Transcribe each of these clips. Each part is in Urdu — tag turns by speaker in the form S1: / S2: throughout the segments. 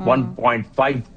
S1: 1.5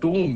S1: 2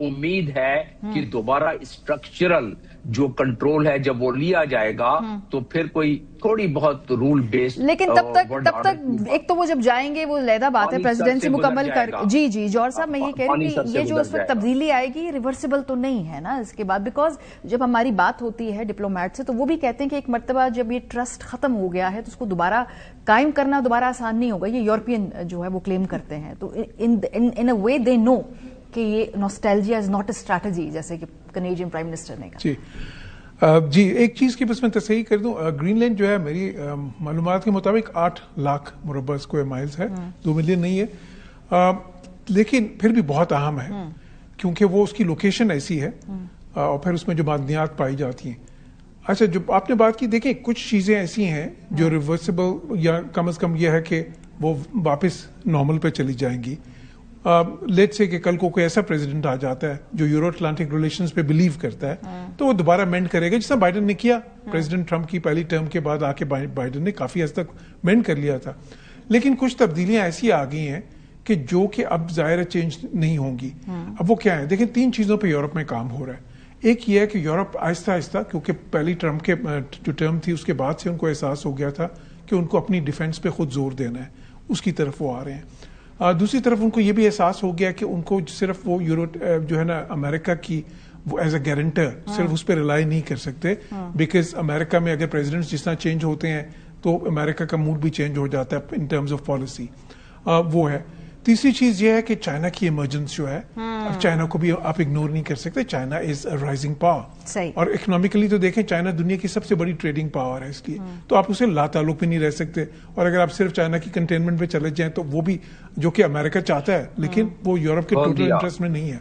S1: امید ہے کہ دوبارہ اسٹرکچرل جو کنٹرول ہے جب وہ لیا جائے گا تو پھر کوئی تھوڑی بہت رول بیسڈ.
S2: لیکن تب تک ایک تو وہ جب جائیں گے وہ علیحدہ بات ہے پریزیڈنسی مکمل کر. جی جوہر صاحب میں یہ کہہ رہی ہوں کہ یہ جو اس وقت تبدیلی آئے گی ریورسیبل تو نہیں ہے نا اس کے بعد, بیکاز جب ہماری بات ہوتی ہے ڈپلومیٹ سے تو وہ بھی کہتے ہیں کہ ایک مرتبہ جب یہ ٹرسٹ ختم ہو گیا ہے تو اس کو دوبارہ قائم کرنا دوبارہ آسان نہیں ہوگا. یہ یورپین جو ہے وہ کلیم کرتے ہیں, تو ان اے وے دے نو کہ یہ نوسٹیلجیا از ناٹ اے اسٹریٹجی, جیسے کہ کینیڈین پرائم منسٹر نے کہا.
S3: جی ایک چیز کی بس میں تصحیح کر دوں, گرین لینڈ جو ہے میری معلومات کے مطابق 8 لاکھ مربع اسکوائر مائلز ہے, 2 ملین نہیں ہے, لیکن پھر بھی بہت اہم ہے کیونکہ وہ اس کی لوکیشن ایسی ہے اور پھر اس میں جو معدنیات پائی جاتی ہیں. اچھا جو آپ نے بات کی, دیکھیں کچھ چیزیں ایسی ہیں جو ریورسیبل یا کم از کم یہ ہے کہ وہ واپس نارمل پہ چلی جائیں گی. لیٹ سے کہ کل کو کوئی ایسا پریزیڈنٹ آ جاتا ہے جو یورو اٹلانٹک ریلیشنز پہ بلیو کرتا ہے تو وہ دوبارہ مینڈ کرے گا, جس طرح بائیڈن نے کیا. پریزیڈنٹ ٹرمپ کی پہلی ٹرم کے بعد آ کے بائیڈن نے کافی حد تک مینڈ کر لیا تھا. لیکن کچھ تبدیلیاں ایسی آ گئی ہیں کہ جو کہ اب ظاہر چینج نہیں ہوں گی. اب وہ کیا ہے, دیکھیں 3 چیزوں پہ یورپ میں کام ہو رہا ہے. ایک یہ ہے کہ یورپ آہستہ آہستہ, کیونکہ پہلی ٹرمپ کے جو ٹرم تھی اس کے بعد سے ان کو احساس ہو گیا تھا کہ ان کو اپنی ڈیفنس پہ خود زور دینا ہے, اس کی طرف وہ آ رہے ہیں. دوسری طرف ان کو یہ بھی احساس ہو گیا کہ ان کو صرف وہ جو ہے نا امریکہ کی وہ ایز اے گارنٹر صرف اس پہ ریلائی نہیں کر سکتے, بیکاز امریکہ میں اگر پریزیڈنٹس جس طرح چینج ہوتے ہیں تو امریکہ کا موڈ بھی چینج ہو جاتا ہے ان ٹرمز آف پالیسی. وہ ہے. تیسری چیز یہ ہے کہ چائنا کی ایمرجنس جو ہے, اب چائنا کو بھی آپ اگنور نہیں کر سکتے. China is a rising power, اور اکنامکلی تو دیکھیں چائنا دنیا کی سب سے بڑی ٹریڈنگ پاور ہے, اس لیے تو آپ اسے لا تعلق بھی نہیں رہ سکتے. اور اگر آپ صرف چائنا کی کنٹینمنٹ پہ چلے جائیں تو وہ بھی جو کہ امریکہ چاہتا ہے لیکن وہ یورپ کے ٹوٹل انٹرسٹ میں نہیں ہے,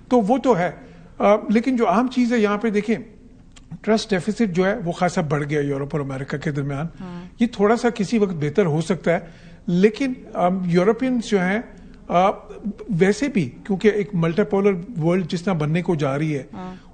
S3: تو وہ تو ہے. لیکن جو اہم چیز ہے یہاں پہ دیکھیں, ٹرسٹ ڈیفیسٹ جو ہے وہ خاصا بڑھ گیا یورپ اور امریکہ کے درمیان. یہ تھوڑا سا کسی وقت بہتر ہو سکتا ہے, لیکن یورپینز جو ہیں ویسے بھی کیونکہ ایک ملٹی پولر ورلڈ جس طرح بننے کو جا رہی ہے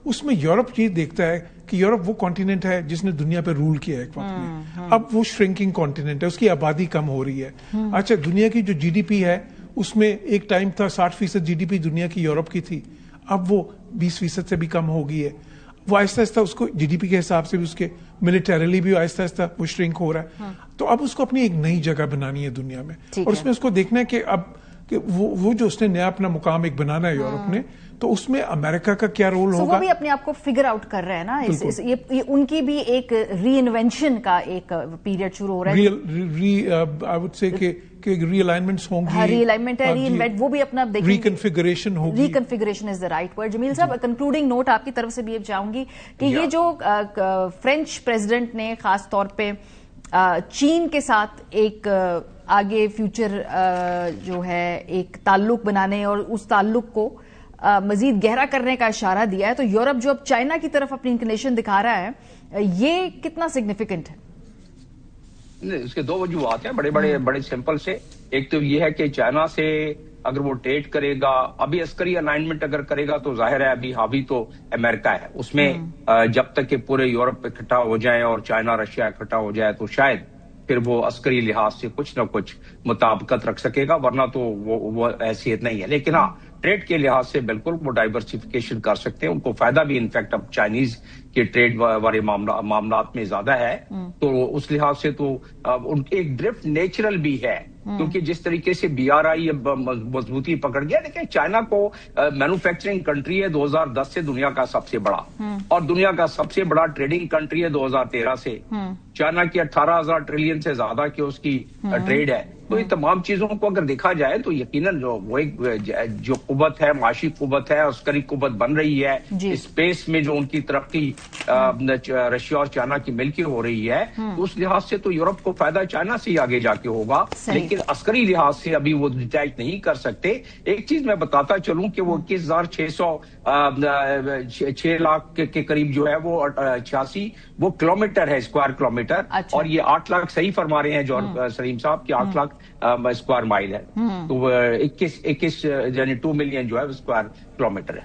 S3: اس میں یورپ یہ دیکھتا ہے کہ یورپ وہ کانٹیننٹ ہے جس نے دنیا پہ رول کیا ہے ایک وقت میں. اب وہ شرنکنگ کانٹیننٹ ہے, اس کی آبادی کم ہو رہی ہے. اچھا دنیا کی جو جی ڈی پی ہے اس میں ایک ٹائم تھا 60% جی ڈی پی دنیا کی یورپ کی تھی, اب وہ 20% سے بھی کم ہو گئی ہے. وہ آہستہ آہستہ اس کو جی ڈی پی کے حساب سے بھی اس کے ملیٹریلی بھی آہستہ آہستہ وہ شرنک ہو رہا ہے. تو اب اس کو اپنی ایک نئی جگہ بنانی ہے دنیا میں, اور اس میں اس کو دیکھنا ہے کہ اب وہ جو اس نے نیا اپنا مقام ایک بنانا ہے یورپ نے, تو اس میں امریکہ کا کیا رول ہوگا. وہ
S2: بھی اپنے آپ کو فگر آؤٹ کر رہے ہیں نا, یہ ان کی بھی ایک ری انوینشن کا ایک پیریڈ شروع ہو رہا ہے.
S3: ری الائنمنٹس ہوں گی,
S2: ری الائنمنٹ ہے, ری انوینٹ, وہ بھی اپنا
S3: ری کنفیگریشن ہوگی.
S2: Reconfiguration is the right word. Jamil صاحب کنکلوڈنگ نوٹ آپ کی طرف سے بھی یہ چاہوں گی کہ یہ جو فرینچ پریزیڈنٹ نے خاص طور پہ چین کے ساتھ ایک آگے فیوچر جو ہے ایک تعلق بنانے اور اس تعلق کو مزید گہرا کرنے کا اشارہ دیا ہے, تو یورپ جو اب چائنا کی طرف اپنی انکلینیشن دکھا رہا ہے, یہ کتنا سگنیفیکنٹ ہے؟
S1: اس کے 2 وجوہات ہیں بڑے سمپل سے. ایک تو یہ ہے کہ چائنا سے اگر وہ ٹریڈ کرے گا, ابھی عسکری الائنمنٹ اگر کرے گا تو ظاہر ہے ابھی حاوی تو امریکہ ہے اس میں, جب تک کہ پورے یورپ اکٹھا ہو جائیں اور چائنا رشیا اکٹھا ہو جائے تو شاید پھر وہ عسکری لحاظ سے کچھ نہ کچھ مطابقت رکھ سکے گا, ورنہ تو وہ حیثیت نہیں ہے. لیکن ہاں ٹریڈ کے لحاظ سے بالکل وہ ڈائیورسیفیکیشن کر سکتے ہیں, ان کو فائدہ بھی انفیکٹ اب چائنیز کے ٹریڈ والے معاملات میں زیادہ ہے, تو اس لحاظ سے تو ان کی ایک ڈرفٹ نیچرل بھی ہے, کیونکہ جس طریقے سے بی آر آئی اب مضبوطی پکڑ گیا. دیکھیں چائنا کو مینوفیکچرنگ کنٹری ہے 2010 سے دنیا کا سب سے بڑا, اور دنیا کا سب سے بڑا ٹریڈنگ کنٹری ہے 2013 سے. چائنا کی 18,000 ٹریلین سے زیادہ کی اس کی ٹریڈ ہے. تو یہ تمام چیزوں کو اگر دیکھا جائے تو یقیناً وہ ایک جو قوت ہے, معاشی قوت ہے, عسکری قوت بن رہی ہے, اسپیس میں جو ان کی ترقی رشیا اور چائنا کی مل کے ہو رہی ہے, اس لحاظ سے تو یورپ کو فائدہ چائنا سے ہی آگے جا کے ہوگا, لیکن عسکری لحاظ سے ابھی وہ ڈیٹیچ نہیں کر سکتے. ایک چیز میں بتاتا چلوں کہ وہ 6 لاکھ کے قریب جو ہے وہ 86 وہ کلومیٹر ہے, اسکوائر کلومیٹر, اور یہ 8 لاکھ صحیح فرما رہے ہیں جوہر سلیم صاحب کہ 8 لاکھ اسکوائر مائل ہے, تو 21 یعنی 2 ملین جو ہے اسکوائر کلومیٹر ہے.